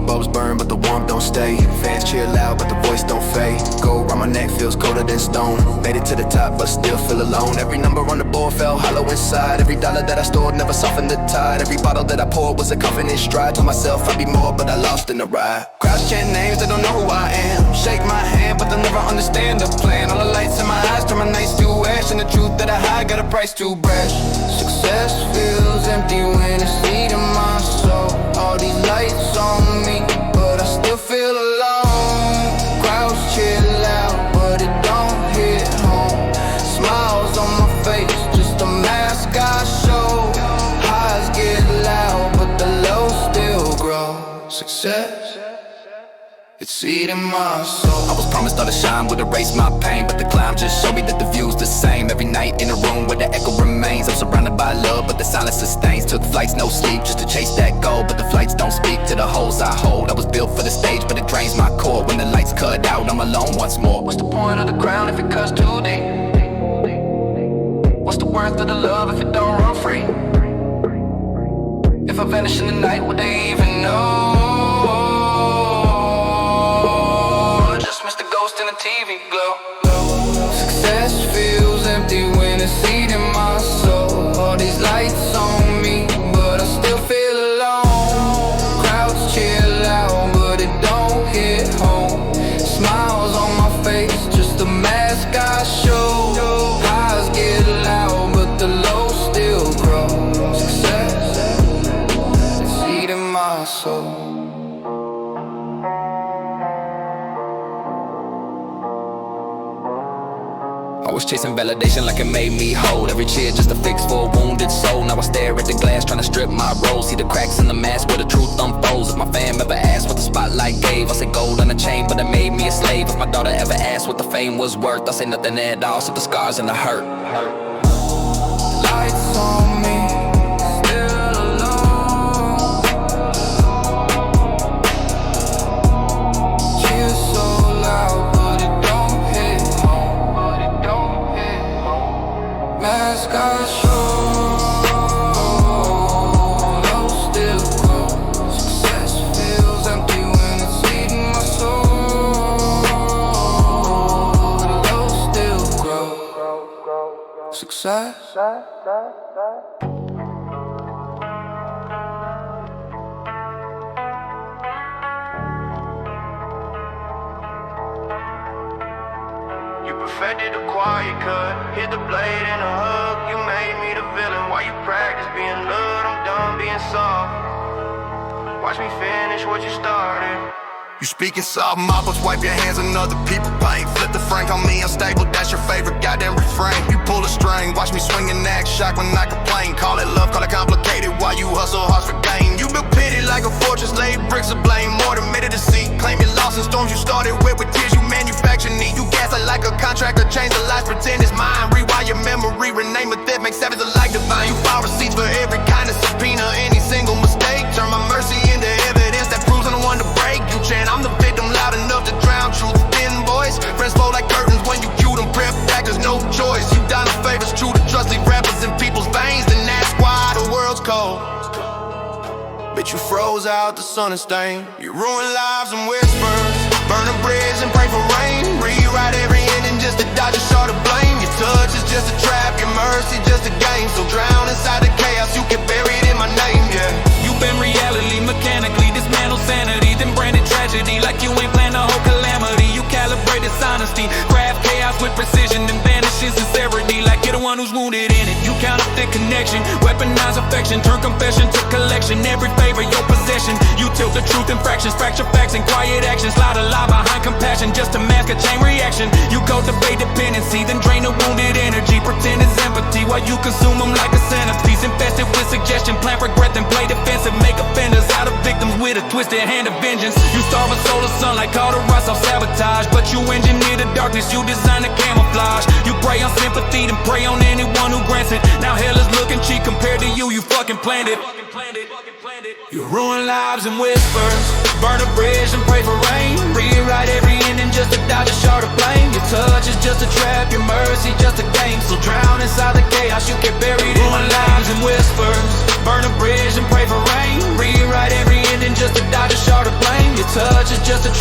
bulbs burn, but the warmth don't stay. Fans cheer loud, but the voice don't fade. Gold around my neck feels colder than stone. Made it to the top, but still feel alone. Every number on the board felt hollow inside. Every dollar that I stored never softened the tide. Every bottle that I poured was a coffin in stride. Told myself I'd be more, but I lost in the ride. Crowds chant names, they don't know who I am. Shake my hand, but they'll never understand the plan. All the lights in my eyes turn my nights to ash, and the truth that I hide got a price too brash. Success feels empty when it's eating my soul. All these lights on me, but I still feel alone. Crowds cheer loud, but it don't hit home. Smiles on my face, just a mask I show. Highs get loud, but the lows still grow. Success, it's eating my soul. I was promised all the shine would erase my pain, but the climb just showed me that the view's the same. Every night in a room where the echo remains. I'm surrounded by love, but the silence sustains. Took flights, no sleep, just to chase that goal. But the flights don't speak to the holes I hold. I was built for the stage, but it drains my core. When the lights cut out, I'm alone once more. What's the point of the crown if it cuts too deep? What's the worth of the love if it don't run free? If I vanish in the night, would they even know? In a TV glow. Success feels empty when it's eating my soul. All these lights on me, but I still feel alone. Crowds cheer loud, but it don't hit home. Smiles on my face, just a mask I show. Highs get loud, but the lows still grow. Success, it's eating my soul. I was chasing validation like it made me whole. Every cheer just a fix for a wounded soul. Now I stare at the glass trying to strip my role. See the cracks in the mask where the truth unfolds. If my fam ever asked what the spotlight gave, I say gold on a chain, but it made me a slave. If my daughter ever asked what the fame was worth, I say nothing at all, except the scars and the hurt. Lights on me, still alone. Cheers so loud, but it don't hit home. Mask I show, low still grow. Success feels empty when it's eating my soul. The low still grow. Success. You perfected the quiet cut, hit the blade in a hug. You made me the villain. While you practice being loved, I'm done being soft. Watch me finish what you started. You speaking soft, moppers, wipe your hands on other people's pain. Flip the frank on me, unstable, that's your favorite goddamn refrain. You pull a string, watch me swing and act shocked when I complain. Call it love, call it complicated, while you hustle hard for gain. You built pity like a fortress, laid bricks of blame. More than made a deceit, claim your loss in storms you started with tears you manufacture need. You gaslight like a contractor, change the lies, pretend it's mine. Rewire your memory, rename a theft, make savage alike divine. You file receipts for every kind of subpoena, any single mistake. Turn my mercy into evidence that proves I'm the one to break. You chant, I'm the victim, loud enough to drown truth. Thin voice, friends fold like curtains when you cue them. Prep actors, no choice. You done the favors, true to trust, leave rappers in people's veins. Then that's why the world's cold. Bitch, you froze out the sun and stain. You ruin lives and whispers. Burn a bridge and pray for rain. Rewrite every ending just to dodge a shot of blame. Your touch is just a trap, your mercy just a game. So drown inside the chaos, you get buried in my name, yeah. You bend reality mechanically, dismantle sanity, then branded tragedy like you ain't planned a whole calamity. You calibrate dishonesty, craft chaos with precision, then vanish in sincerity like you're the one who's wounded in it. You counterfeit connection, weaponize affection, turn confession to collection. Every favor your possession, you tilt the truth in fractions, fracture facts and quiet actions. Slide a lie behind compassion just to mask a chain reaction. You cultivate dependency, then drain the wounded energy. Pretend it's empathy while you consume them like a centipede. Infested with suggestion, plant regret, then play defensive. Make offenders out of victims with a twisted hand of vengeance. You starve a solar sunlight, call the rust off sabotage. But you engineer the darkness, you design the camouflage. You prey on sympathy, then prey on anyone who grants it. Now hell is looking cheap compared to you fucking planned it. You ruin lives and whispers, burn a bridge and pray for rain. Rewrite every ending just to dodge a shard of blame. Your touch is just a trap, your mercy just a game. So drown inside the chaos, you get buried in my lives and whispers. Burn a bridge and pray for rain. Rewrite every ending just to dodge a shard of blame.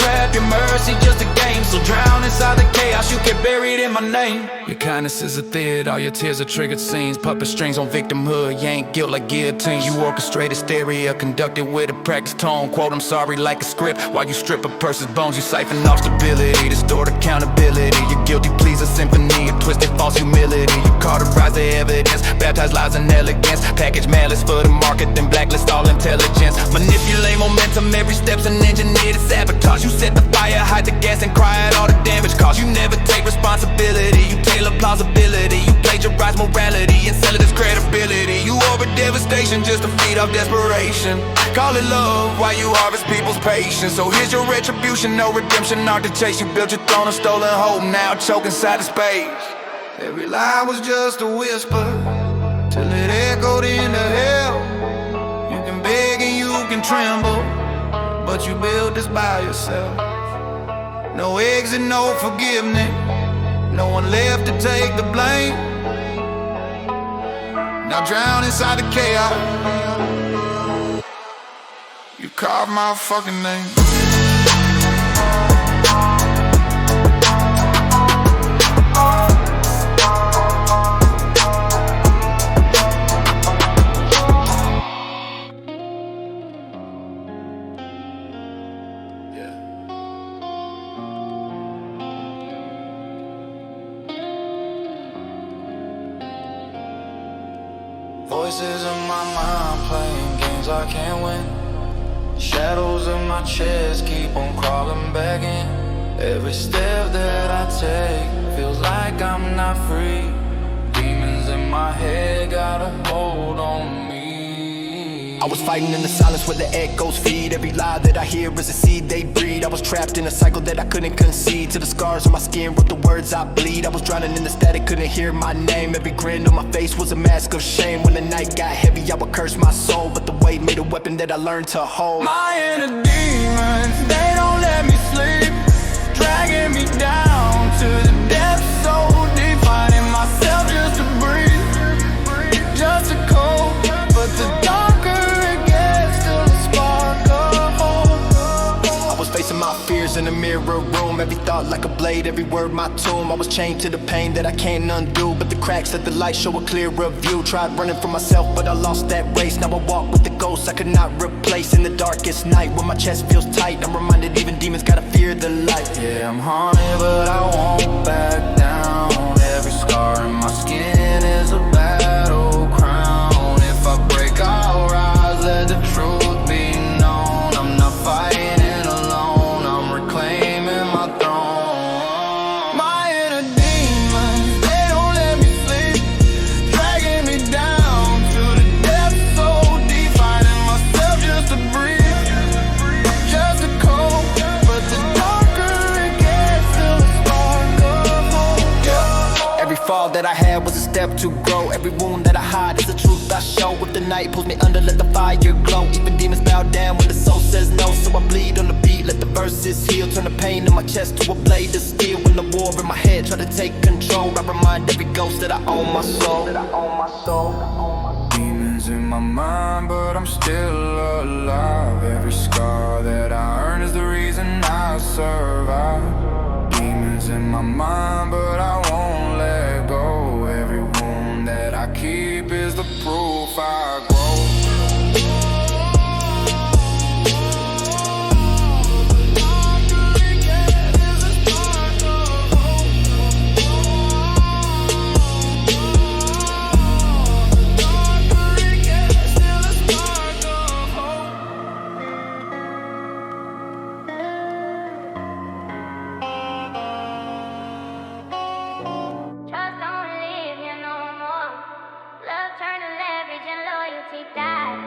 trap, your mercy just a game. So drown inside the chaos, you get buried in my name. Your kindness is a theater, all your tears are triggered scenes. Puppet strings on victimhood, you ain't guilt like guillotines. You orchestrate hysteria, conducted with a practiced tone. Quote, I'm sorry like a script, while you strip a person's bones. You siphon off stability, distort accountability. Your guilty pleas a symphony of twisted false humility. You cauterize the evidence, baptize lies and elegance. Package malice for the market, then blacklist all intelligence. Manipulate momentum, every step's an engineer to sabotage. You set the fire, hide the gas, and cry out all the damage caused. You never take responsibility, you tailor plausibility. You plagiarize morality and sell it as credibility. You orbit devastation just to feed off desperation. Call it love while you harvest people's patience. So here's your retribution, no redemption, art to chase. You built your throne of stolen hope, now choke inside the space. Every lie was just a whisper, till it echoed into hell. You can beg and you can tremble, but you built this by yourself. No exit, no forgiveness, no one left to take the blame. Now drown inside the chaos, you carved my fucking name. Voices in my mind playing games I can't win. Shadows in my chest keep on crawling back in. Every step that I take feels like I'm not free. Demons in my head got a hold on me. I was fighting in the silence where the echoes feed. Every lie that I hear is a seed they breed. I was trapped in a cycle that I couldn't concede. To the scars on my skin wrote the words I bleed. I was drowning in the static, couldn't hear my name. Every grin on my face was a mask of shame. When the night got heavy I would curse my soul, but the weight made a weapon that I learned to hold. My inner demons, they don't let me sleep, dragging me down to the depths so deep. Finding myself just to breathe, just to cope. But the darker it gets, still a spark of hope. I was facing my fears in a mirror room. Every thought like a blade, every word my tomb. I was chained to the pain that I can't undo, but the cracks that the light show a clearer view. Tried running from myself, but I lost that race. Now I walk with the ghosts I could not replace. In the darkest night, when my chest feels tight, I'm reminded even demons gotta fear the light. Yeah, I'm haunted, but I won't back down. Every scar in my skin is a battle crown. If I break, I'll rise, let the truth be known. I'm not fighting alone, I'm reclaiming my throne. My inner demons, they don't let me sleep, dragging me down to the depths so deep. Finding myself just to breathe, just to cope. But the darker it gets, still a spark of hope. Every fall that I had was a step to grow. Every wound that I hide is the truth I show. If the night pulls me under, let the fire glow. Even demons bow down when the soul says no. So I bleed on the beat, let the verses heal. Turn the pain in my chest to a blade of steel. When the war in my head try to take control, I remind every ghost that I own my soul. Demons in my mind, but I'm still alive. Every scar that I earn is the reason I survive. Demons in my mind, but I won't let go. Every wound that I keep is the proof I grow. Trust don't leave you no more. Love turn to leverage and loyalty die.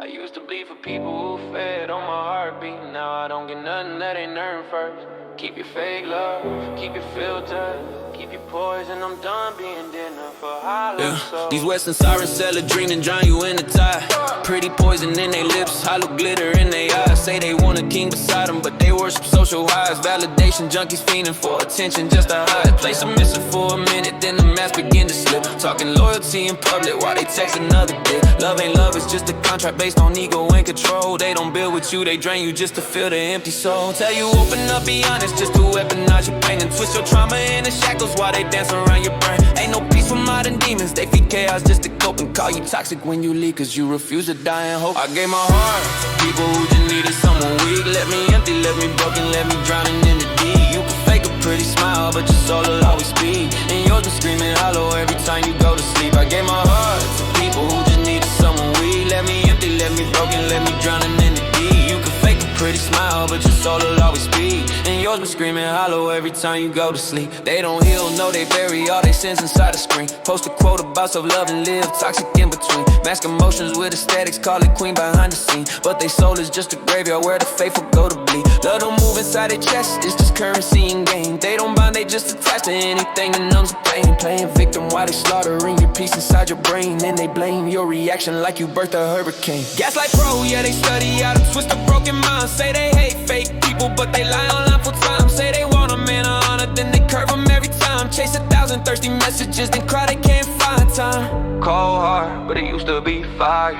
I used to bleed for people who fed on my heartbeat. Now I don't get nothing that ain't earned first. Keep your fake love, keep your filter, keep your poison. I'm done being dinner. Yeah. These western sirens sell a dream and drown you in the tide. Pretty poison in their lips, hollow glitter in their eyes. Say they want a king beside them, but they worship social highs. Validation junkies fiending for attention just to hide. Play submissive for a minute, then the mask begin to slip. Talking loyalty in public while they text another dick. Love ain't love, it's just a contract based on ego and control. They don't build with you, they drain you just to fill their empty soul. Tell you open up, be honest, just to weaponize your pain and twist your trauma into shackles while they dance around your brain. Ain't no peace for modern demons, they feed chaos just to cope and call you toxic when you leave, cause you refuse to die in hope. I gave my heart to people who just needed someone weak. Let me empty, let me broken, let me drowning in the deep. You can fake a pretty smile, but your soul will always speak, and yours been screaming hollow every time you go to sleep. I gave my heart to people who just needed someone weak. Let me empty, let me broken, let me drowning in the deep. You can fake a pretty smile, but your soul will always speak, and yours been screaming hollow every time you go to sleep. They don't heal, no, they bury all their sins inside a screen. Post a quote about self-love and live toxic in between. Mask emotions with aesthetics, call it queen behind the scene, but they soul is just a graveyard where the faithful go to bleed. Love don't move inside their chest, it's just currency in game. They don't bind, they just attach to anything that numbs the pain. Playing victim while they slaughtering your peace inside your brain, and they blame your reaction like you birthed a hurricane. Gaslight pro, yeah, they study how to twist a broken mind. Say they hate fake people, but they lie online full time. Say they want a man of honor, then they curve them every time. Chase 1,000 thirsty messages, then cry they can't find time. Cold heart, but it used to be fire.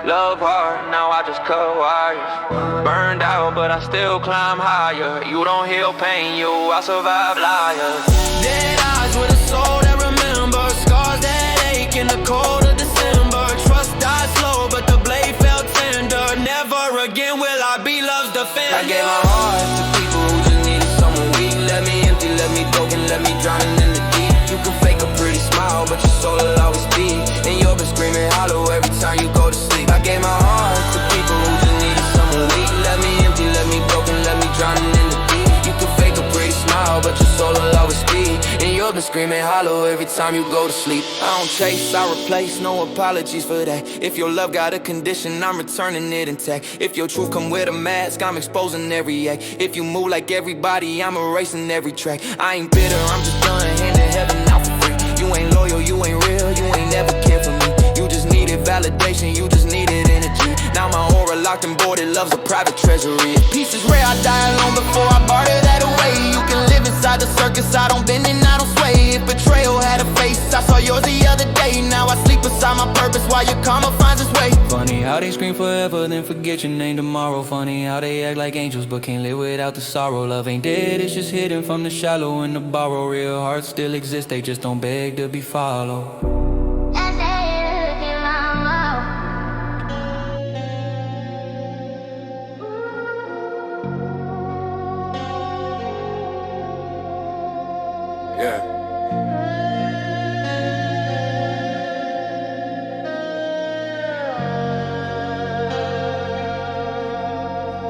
Love hard, now I just cut wires. Burned out, but I still climb higher. You don't heal pain, you I survive liars. Dead eyes with a soul that remembers, scars that ache in the cold of December. Trust died slow, but the blade felt tender. Never again will I be love's defender. I gave my heart to people who just needed someone weak. Let me empty, let me broken, let me drowning in the deep. You can fake a pretty smile, but your soul will always be, and you've been screaming hollow every time you go to sleep. I gave my heart to people who just needed someone weak. Let me empty, let me broken, let me drowning in the deep. You can fake a pretty smile, but your soul will always be, and you've been screaming hollow every time you go to sleep. I don't chase, I replace, no apologies for that. If your love got a condition, I'm returning it intact. If your truth come with a mask, I'm exposing every act. If you move like everybody, I'm erasing every track. I ain't bitter, I'm just done, handing heaven out for free. You ain't loyal, you ain't real, you ain't never cared for me. You just needed validation, you just needed energy. Now my aura locked and boarded, love's a private treasury. If peace is rare, I die alone before I barter that away. You can live inside the circus, I don't bend and I don't sway. If betrayal had a face, I saw yours the other day. Now I sleep beside my purpose while your karma finds its way. Funny how they scream forever, then forget your name tomorrow. Funny how they act like angels, but can't live without the sorrow. Love ain't dead, it's just hidden from the shallow and the borrow. Real hearts still exist, they just don't beg to be followed.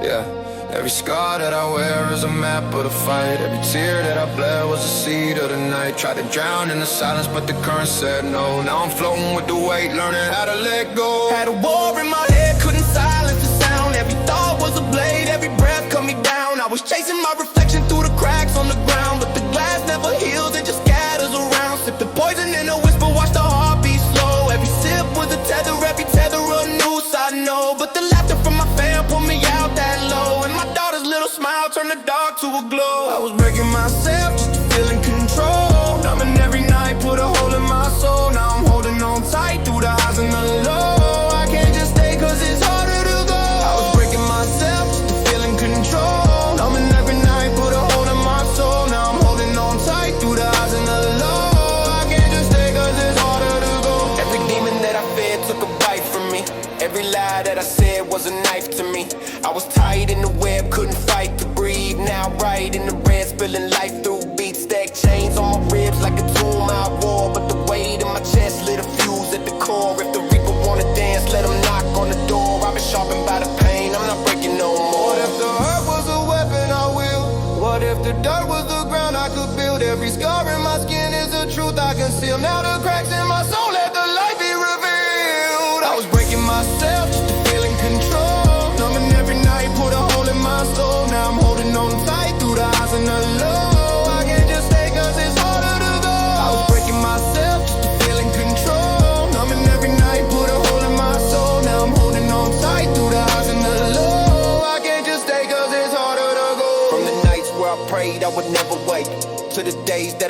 Yeah. Every scar that I wear is a map of the fight. Every tear that I bled was a seed of the night. Tried to drown in the silence, but the current said no. Now I'm floating with the weight, learning how to let go. Had a war in my head, couldn't silence the sound. Every thought was a blade, every breath cut me down. I was chasing my reflection through the cracks on the ground, but the glass never heals, it just scatters around. Sip the poison in a whisper, watch the heartbeat slow. Every sip was a tether, every tether a noose, I know. But the laughter from my fam pulled me out that low, and my daughter's little smile turned the dark to a glow. I was breaking myself just to feel in control. Numbing every night, put a hole in my soul. Now I'm holding on tight through the highs and the lows. I can't just stay cause it's harder to go. I was breaking myself just to feel in control. Numbing every night, put a hole in my soul. Now I'm holding on tight through the highs and the lows. I can't just stay cause it's harder to go. Every demon that I fed took a bite from me. Every lie that I said was a knife to me. I was tied in the web, couldn't fight to breathe. Now right in the red, spilling life through beats. Stack chains on my ribs like a tomb I wore, but the weight in my chest lit a fuse at the core. If the reaper wanna dance, let him knock on the door. I've been sharpened by the pain, I'm not breaking no more. What if the hurt was a weapon, I will? What if the dirt was the ground I could build? Every scar in my skin is a truth I conceal. Now the cracks in my soul, let the light be revealed. I was breaking myself just to feel in control. Numbing every night, put a hole in my soul. Now I'm holding on tight through the highs and the lows. I can't just stay cause it's harder to go. I was breaking myself just to feel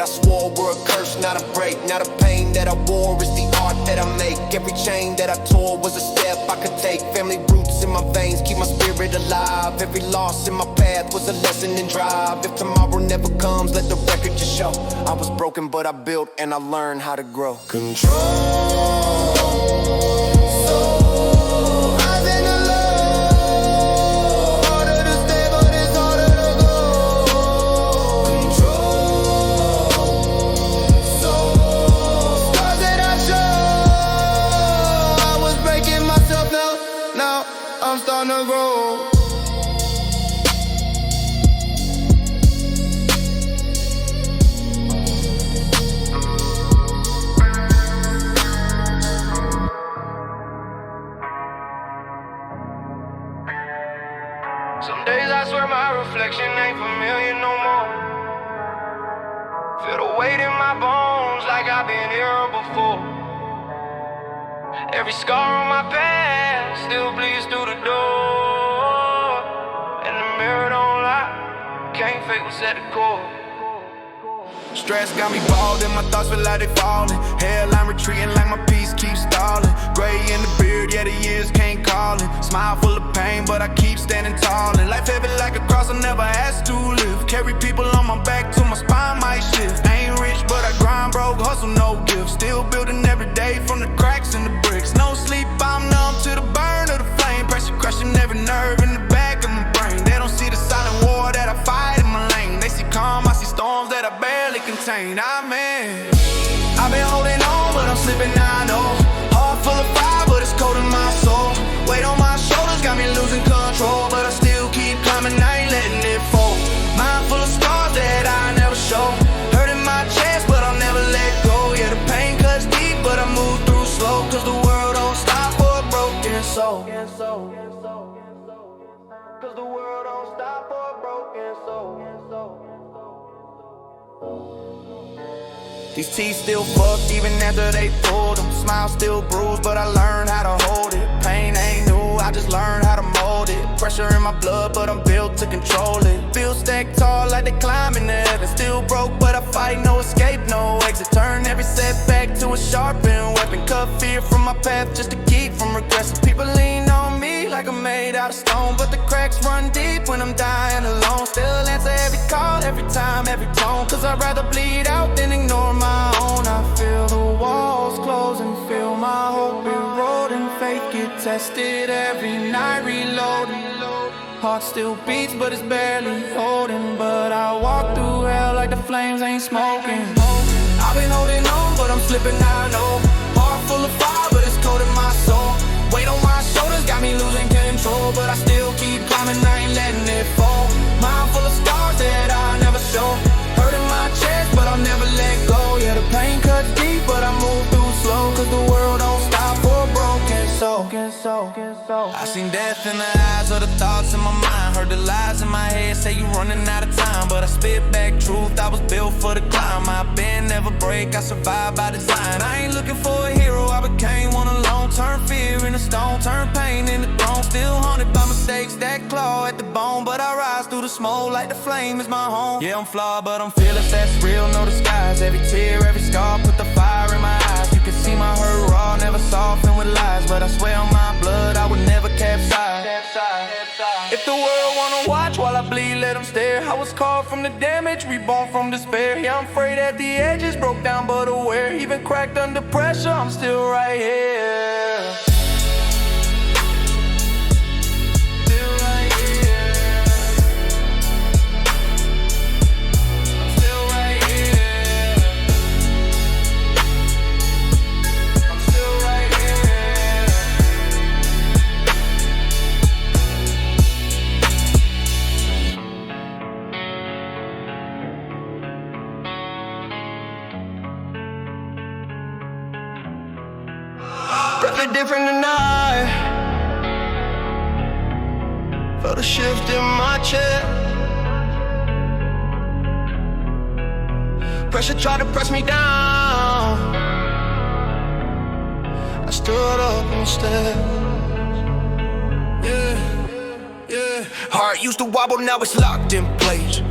that I swore were a curse, not a break. Now the pain that I wore is the art that I make. Every chain that I tore was a step I could take. Family roots in my veins keep my spirit alive. Every loss in my path was a lesson in drive. If tomorrow never comes, let the record just show I was broken, but I built and I learned how to grow. Control. I'm starting to grow. Some days I swear my reflection ain't familiar no more. Feel the weight in my bones like I've been here before. Every scar on my past still bleeds through the door. And the mirror don't lie, can't fake what's at the core. Stress got me balled and my thoughts feel like they falling. Hairline retreating like my peace keeps stalling. Gray in the beard, yeah the years can't call it. Smile full of pain, but I keep standing tall. And life heavy like a cross I never asked to live. Carry people on my back till my spine might shift. Ain't rich, but I grind broke, hustle no gift. Still building every day from the cracks in the bricks. No sleep, I'm numb to the burn of the flame. Pressure crushing every nerve in the back of my brain. They don't see the silent war that I fight in my lane. They see calm, I see storms that I barely contain. I've been holding on, but I'm slipping now, I know. Heart full of fire, but it's cold in my soul. Weight on my shoulders got me losing control, but I still keep climbing, I ain't letting it fall. Mind full of scars that I never show. Hurting my chest, but I'll never let go. Yeah, the pain cuts deep, but I move through slow. Cause the world don't stop for a broken soul. Cause the world don't stop for a broken soul. These teeth still fucked even after they pulled them. Smile still bruised, but I learned how to hold it. Pain ain't new, I just learned how to mold it. Pressure in my blood, but I'm built to control it. Feel stacked tall like they climbing to heaven. Still broke, but I fight, no escape, no exit. Turn every setback to a sharpened weapon. Cut fear from my path just to keep from regressing. People lean on me like I'm made out of stone, but the cracks run deep when I'm dying alone. Still answer every call, every time, every tone. Cause I'd rather bleed out than ignore my own. I feel the walls closing, feel my hope eroding. Faith get tested every night, reloading. Heart still beats, but it's barely holding. But I walk through hell like the flames ain't smoking. I've been holding on, but I'm slipping now, I know. Heart full of fire, but it's cold in my soul. Weight on my shoulders got me losing control, but I still keep climbing, I ain't letting it fall. Mind full of scars that I never show. Hurting my chest, but I'll never let go. Yeah, the pain cuts deep, but I move through slow. Cause the world don't stop for a broken soul. I seen death in the eyes of the thoughts in my mind. Heard the lies in my head say you running out of time, but I spit back truth, I was built for the climb. I bend, never break, I survive by design. I ain't looking for a hero, I became one alone. Turn fear into stone, turn pain into throne. Still haunted by mistakes that claw at the bone, but I rise through the smoke like the flame is my home. Yeah, I'm flawed, but I'm fearless, that's real, no disguise. Every tear, every scar, put the fire in my eyes. You can see my hurt raw, never soften with lies, but I swear on my blood I would never capsize. If the world wanna watch while I bleed, let them stare. I was called from the damage, reborn from despair. Yeah, I'm afraid at the edges, broke down but aware. Even cracked under pressure, I'm still right here. Breath different tonight. Felt a shift in my chest. Pressure tried to press me down. I stood up instead. Yeah. Heart used to wobble, now it's locked in place.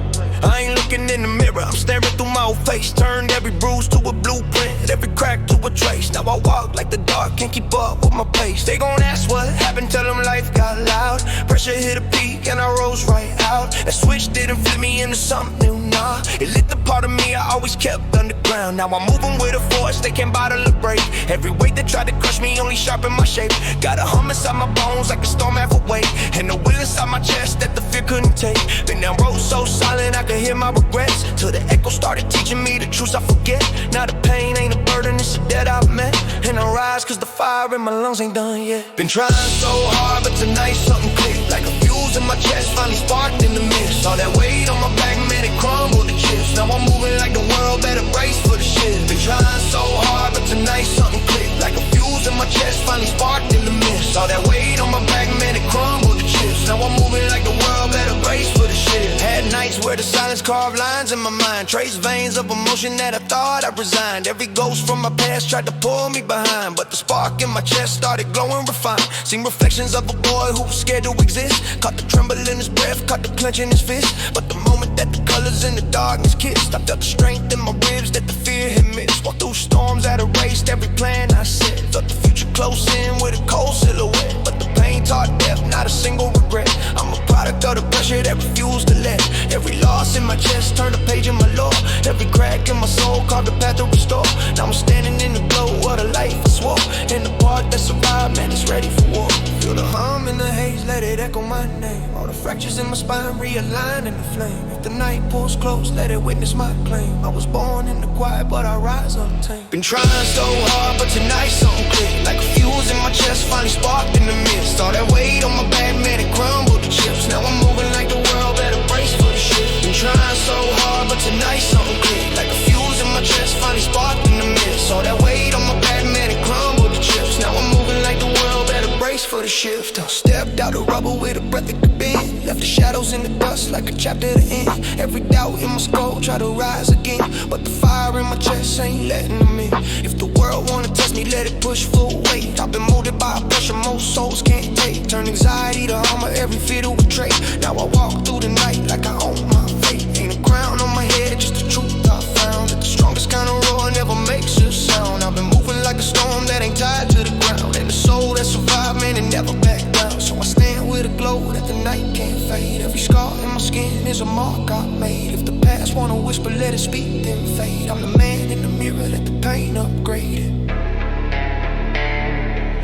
I ain't looking in the mirror, I'm staring through my old face. Turned every bruise to a blueprint, every crack to a trace. Now I walk like the dark, can't keep up with my pace. They gon' ask what happened, tell them life got loud. Pressure hit a peak and I rose right out. That switch didn't flip me into something new, nah. It lit the part of me I always kept underground. Now I'm moving with a force they can't bottle or break. Every weight that tried to crush me only sharpened my shape. Got a hum inside my bones like a storm half away, and the will inside my chest that the fear couldn't take. Been down road so silent I could hear my regrets, till the echo started teaching me the truths I forget. Now the pain ain't a burden, it's a debt I've met. And I rise cause the fire in my lungs ain't done yet. Been trying so hard but tonight something clicked. Like a fuse in my chest finally sparked in the mist. All that weight on my back, man, it crumbled to chips. Now I'm moving like the world better brace for the shit. Been trying so hard but tonight something clicked. Like a fuse in my chest finally sparked in the mist. All that weight on my back, man, it crumbled to chips. Now I'm moving like the world better brace for the shit. Had nights where the silence carved lines in my mind, trace veins of emotion that I thought I resigned. Every ghost from my past tried to pull me behind, but the spark in my chest started glowing refined. Seen reflections of a boy who was scared to exist. Caught the tremble in his breath, caught the clench in his fist. But the moment that the colors in the darkness kissed, I felt the strength in my ribs that the fear had missed. Walked through storms that erased every plan I set. Felt the future close in with a cold silhouette, but the pain taught depth, not a single regret. I'm a product of the pressure that refused to let. Every loss in my chest turned a page in my lore. Every crack in my soul carved a path to restore. Now I'm standing in the glow of the life I swore, and the part that survived, man, it's ready for war. Feel the hum in the haze, let it echo my name. All the fractures in my spine realign in the flame. If the night pulls close, let it witness my claim. I was born in the quiet, but I rise untamed. Been trying so hard, but tonight something clicked. Like a fuse in my chest finally sparked in the mist. All that weight on my back, man, it crumbled to chips. Now I'm moving like the world better brace for the shit. Been trying so hard, but tonight something clicked. Like a fuse in my chest finally sparked in the mist. All that weight on my back, man, it crumbled to chips. Now I'm moving like the world better brace for the shift. Stepped out of rubble with a breath that could bend. Left the shadows in the dust like a chapter to end. Every doubt in my skull try to rise again, but the fire in my chest ain't letting them in. If the world wanna test me, let it push full weight. I've been molded by a pressure most souls can't take. Turn anxiety to armor, every fear to a trait. Now I walk through the night like I own my fate. Ain't a crown on my head, just the truth I found. That the strongest kind of roar never makes a sound. I've been moving like a storm that ain't tied to the ground, and the soul that survived, man, it never backed down. So I stand with a glow that the night can't fade. Every scar in my skin is a mark I made. If the past wanna whisper, let it speak, then fade. I'm the man in the mirror, let the pain upgrade it.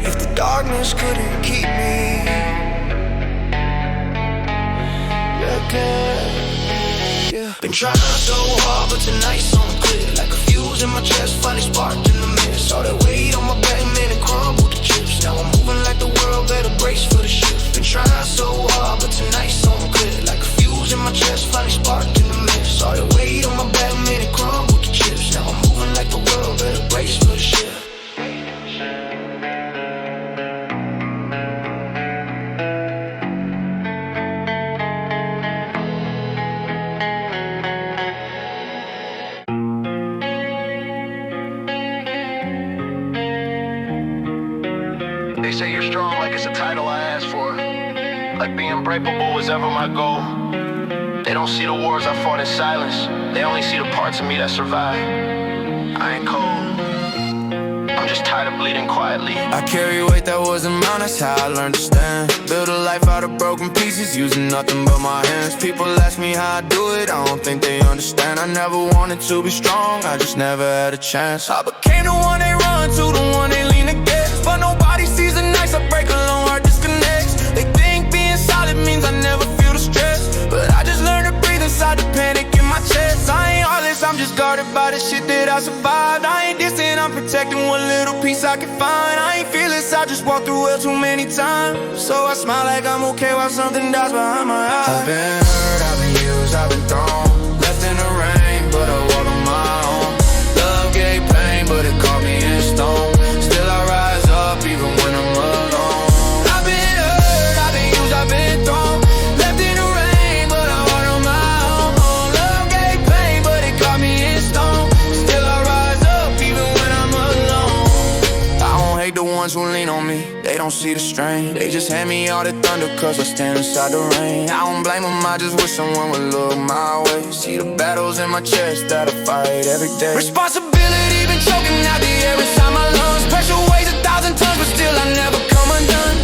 If the darkness couldn't keep me, look at, yeah. Been trying so hard, but tonight's something clear. Like a fuse in my chest, finally sparked in the mist. All that weight on my back, man, it crumbled to chips. Now I'm moving like the world better brace for the shift. Been trying so hard, but tonight's something clear. Like a fuse in my chest, finally sparked in the mist. All that weight on my back, man, it crumbled to chips. Now I'm moving like the world better brace for the shift. They say you're strong like it's a title I asked for. Like being breakable was ever my goal. They don't see the wars I fought in silence. They only see the parts of me that survive. I ain't cold, I'm just tired of bleeding quietly. I carry weight that wasn't mine, that's how I learned to stand. Build a life out of broken pieces, using nothing but my hands. People ask me how I do it, I don't think they understand. I never wanted to be strong, I just never had a chance. I became the one they run to, the one they lean against. But nobody sees the nights I break alone, heart disconnects. They think being solid means I never feel the stress, but I just learned to breathe inside the panic in my chest. I ain't heartless, I'm just guarded by the shit that I survived. I ain't distant, I'm protecting what little peace I can find. I ain't fearless, I just walked through hell too many times. So I smile like I'm okay while something dies behind my eyes. I've been hurt, I've been used, I've been thrown, left in the rain, but I walk on my own. Love gave pain, but it caught me in stone. Still I rise up even when I'm alone. I've been hurt, I've been used, I've been thrown, left in the rain, but I walk on my own. Love gave pain, but it caught me in stone. Still I rise up even when I'm alone. I don't hate the one ones who lean on me, they don't see the strain. They just hand me all the thunder cause I stand inside the rain. I don't blame them, I just wish someone would look my way. See the battles in my chest that I fight every day. Responsibility been choking out the air inside my lungs. Pressure weighs 1,000 tons, but still I never come undone.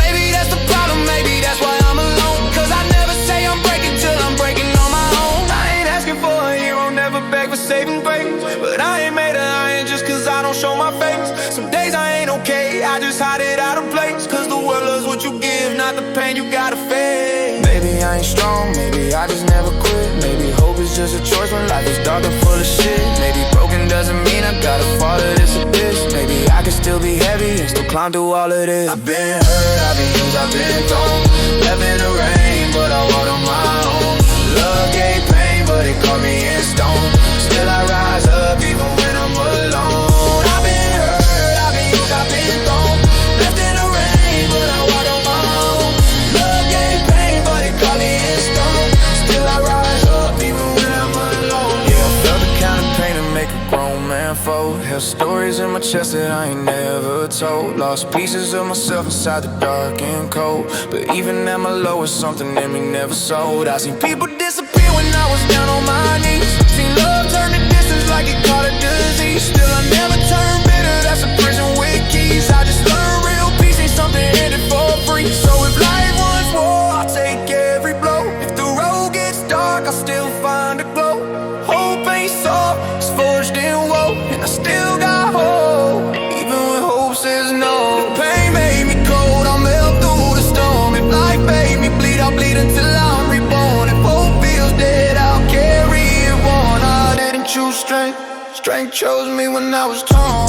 Maybe that's the problem, maybe that's why I'm alone. Cause I never say I'm breaking till I'm breaking on my own. I ain't asking for a hero, never beg for saving grace. But I ain't made of iron just cause I don't show my face. Some days I ain't okay, I just hide it out of place. Cause the world loves what you give, not the pain you gotta face. Maybe I ain't strong, maybe I just never quit. Maybe hope is just a choice when life is dark and full of shit. Maybe broken doesn't mean I gotta fall to this abyss. Maybe I can still be heavy and still climb through all of this. I've been hurt, I've been used, I've been thrown. Left in the rain, but I walked on my own. Love gave pain, but it caught me in stone. Still I rise up even when I'm alone. I've been hurt, I've been used, I've been thrown. Left in the rain, but I walked on my own. Love gave pain, but it caught me in stone. Still I rise up even when I'm alone. Yeah, I felt the kind of pain to make a grown man fold. Held stories in my chest that I ain't never told. Lost pieces of myself inside the dark and cold. But even at my lowest, something in me never sold. I seen people disappear when I was down on my knees. Seen love turn to distance like it caught a disease. Still I never turned bitter, that's a prison with keys. I just learned real peace ain't something handed for free. So if life was war, I'll take every blow. If the road gets dark, I'll still find a glow. Hope ain't soft, it's forged in woe. And I still got hope, even when hope says no. The pain made me cold, I'll melt through the storm. If life made me bleed, I'll bleed until I'm reborn. If hope feels dead, I'll carry it on. I didn't choose strength, strength chose me when I was torn.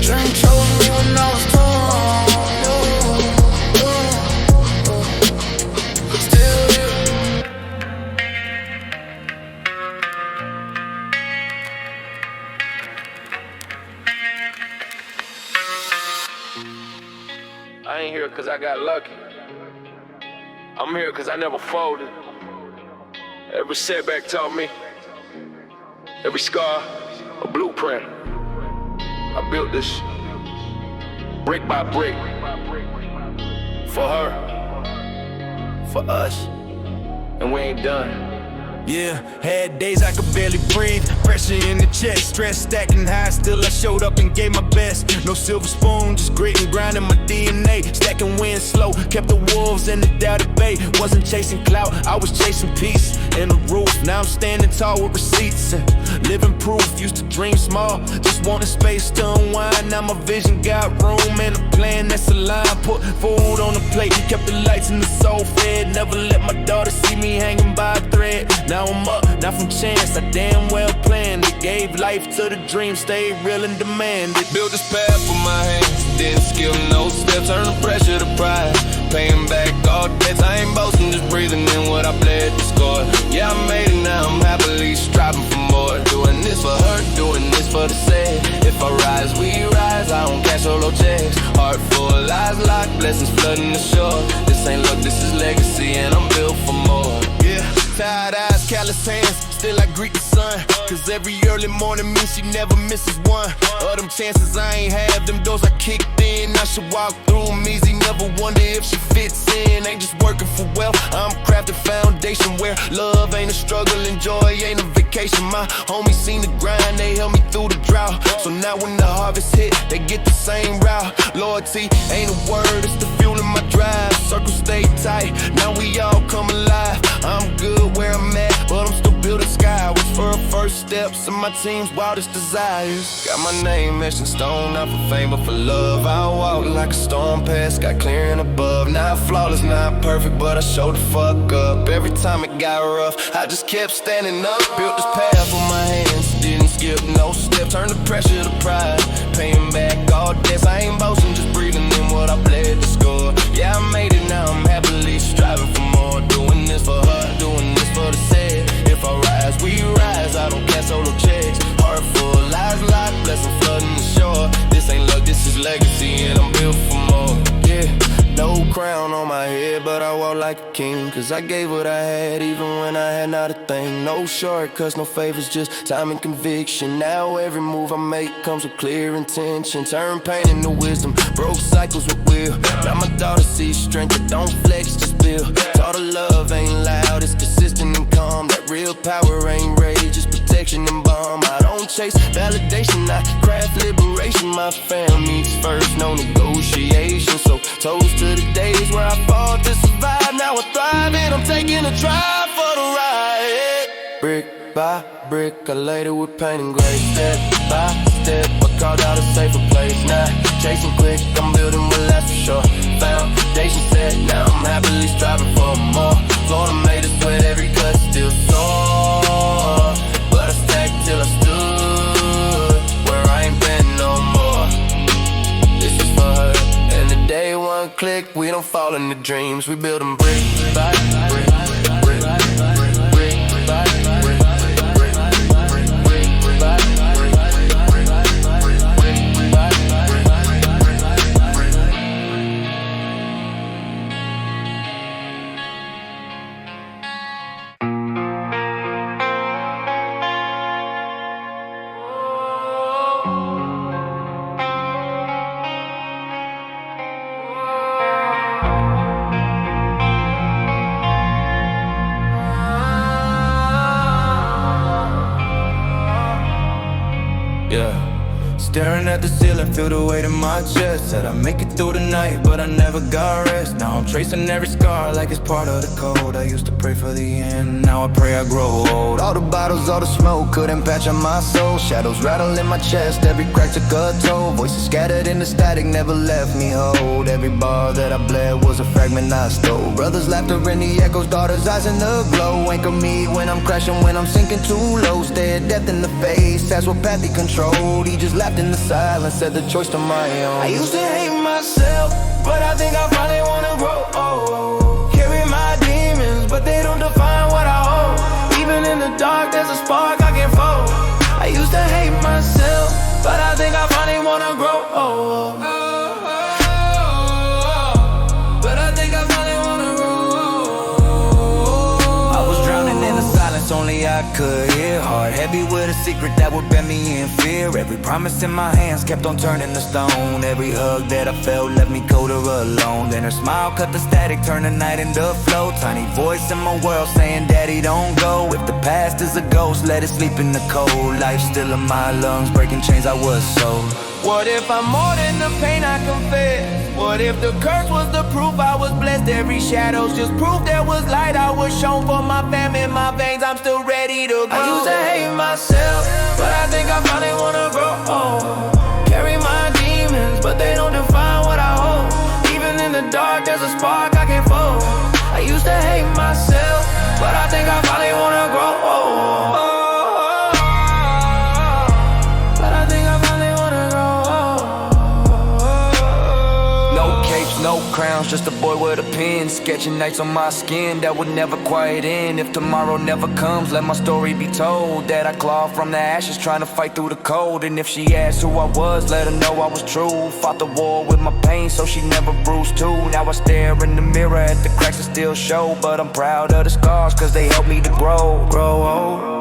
Strength chose me when I was torn. Still here. I ain't here cause I got lucky. I'm here cause I never folded. Every setback taught me. Every scar, a blueprint. I built this brick by brick. For her, for us, and we ain't done. Yeah, had days I could barely breathe. Pressure in the chest, stress stacking high. Still I showed up and gave my best. No silver spoon, just grit and grind in my DNA. Stacking wind slow, kept the wolves in the Doubted Bay. Wasn't chasing clout, I was chasing peace. And the roof, now I'm standing tall with receipts. And living proof, used to dream small. Just wanted space to unwind. Now my vision got room and a plan that's aligned. Put food on the plate, kept the lights in the soul fed. Never let my daughter see me hanging by a thread. Now I'm up, not from chance, I damn well planned it. Gave life to the dream, stayed real and demanded. Built this path with my hands, didn't skip no steps. Turn the pressure to pride, paying back all debts. I ain't boasting, just breathing in what I bled to score. Yeah, I made it now, I'm happily striving for more. Doing this for her, doing this for the sad. If I rise, we rise, I don't cash solo checks. Heart full of lies, locked, blessings flooding the shore. This ain't luck, this is legacy, and I'm built for more. Yeah, tired eyes, callous hands, still I greet the sun. Cause every early morning means she never misses one. Of them chances I ain't have, them doors I kicked in. I should walk through them easy, never wonder if she fits in. Ain't just working for wealth, I'm crafting foundation where love ain't a struggle and joy ain't a vacation. My homies seen the grind, they held me through the drought. So now when the harvest hit, they get the same route. Loyalty ain't a word, it's the fuel in my drive. Circle stay tight, now we all come alive. I'm good where I'm at, but I'm still building skyward for her first steps and my team's wildest desires. Got my name etched in stone, not for fame but for love. I walk like a storm past, got clearing above. Not flawless, not perfect, but I showed the fuck up. Every time it got rough, I just kept standing up. Built this path with my hands, didn't skip no step. Turned the pressure to pride, paying back all debts. I ain't boasting, just breathing in what I bled to score. Yeah, I made it now, I'm happily striving for more. Doing this for her, doing this for the sad. If I rise, we rise, I don't cash solo checks. Heart full, lies locked, blessing flooding the shore. This ain't luck, this is legacy, and I'm built for more. Yeah, no crown on my head, head, but I walk like a king. Cause I gave what I had, even when I had not a thing. No shortcuts, no favors, just time and conviction. Now every move I make comes with clear intention. Turn pain into wisdom, broke cycles with will. Now my daughter sees strength, that don't flex, just build. Taught her love ain't loud, it's consistent and calm. That real power ain't rage, it's protection and bomb. I don't chase validation, I craft liberation. My family's first, no negotiation. So toast to the days where I fought to survive. Now I thrive and I'm taking a drive for the ride. Brick by brick, I laid it with pain and grace. Step by step, I carved out a safer place. Now chasing quick, I'm building with less for sure. Foundation set, now I'm happily striving for more. Florida made us sweat, every cut still sore. But I stacked till I stood where I ain't been no more. This is for her. And the day one click, we don't fall into dreams. We build them brick by brick, brick by brick, brick by brick, brick by brick, brick by brick, brick by Staring at the ceiling, feel the weight in my chest. Said I'd make it through the night, but I never got rest. Now I'm tracing every scar like it's part of the code. I used to pray for the end, now I pray I grow old. All the bottles, all the smoke couldn't patch on my soul. Shadows rattle in my chest, every crack took a toll. Voices scattered in the static never left me hold. Every bar that I bled was a fragment I stole. Brothers' laughter in the echoes, daughters' eyes in the glow. Anchor me when I'm crashing, when I'm sinking too low. Stare death in the face, that's what path he controlled. He just laughed in the silence, said the choice to my own. I used to hate myself, but I think I finally wanna grow. Carry my demons, but they don't define what I hold. Even in the dark, there's a spark I can fold. I used to hate myself, but I think I finally wanna grow. But I think I finally wanna grow. I was drowning in the silence, only I could hear. Heart heavy with a secret that would bend me in fear. Every promise in my hands kept on turning to stone. Every hug that I felt left me colder alone. Then her smile cut the static, turned the night into flow. Tiny voice in my world saying, Daddy, don't go. If the past is a ghost, let it sleep in the cold. Life still in my lungs, breaking chains I was sold. What if I'm more than the pain I confess? What if the curse was the proof I was blessed? Every shadow's just proof there was light. I was shown for my fam in my veins, I'm still ready to go. I used to hate myself, but I think I finally wanna grow. Carry my demons, but they don't define what I hold. Even in the dark, there's a spark I can fold. I used to hate myself, but I think I finally wanna grow. No crowns, just a boy with a pen. Sketching nights on my skin that would never quiet in. If tomorrow never comes, let my story be told. That I clawed from the ashes, trying to fight through the cold. And if she asks who I was, let her know I was true. Fought the war with my pain, so she never bruised too. Now I stare in the mirror at the cracks that still show. But I'm proud of the scars, cause they helped me to grow old.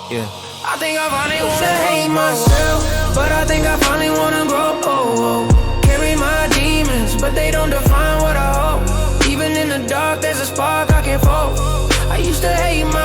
Yeah. I think I finally wanna hate myself, but I think I finally wanna grow. Carry my demons, but they don't define what I hold. Even in the dark, there's a spark I can fold. I used to hate myself.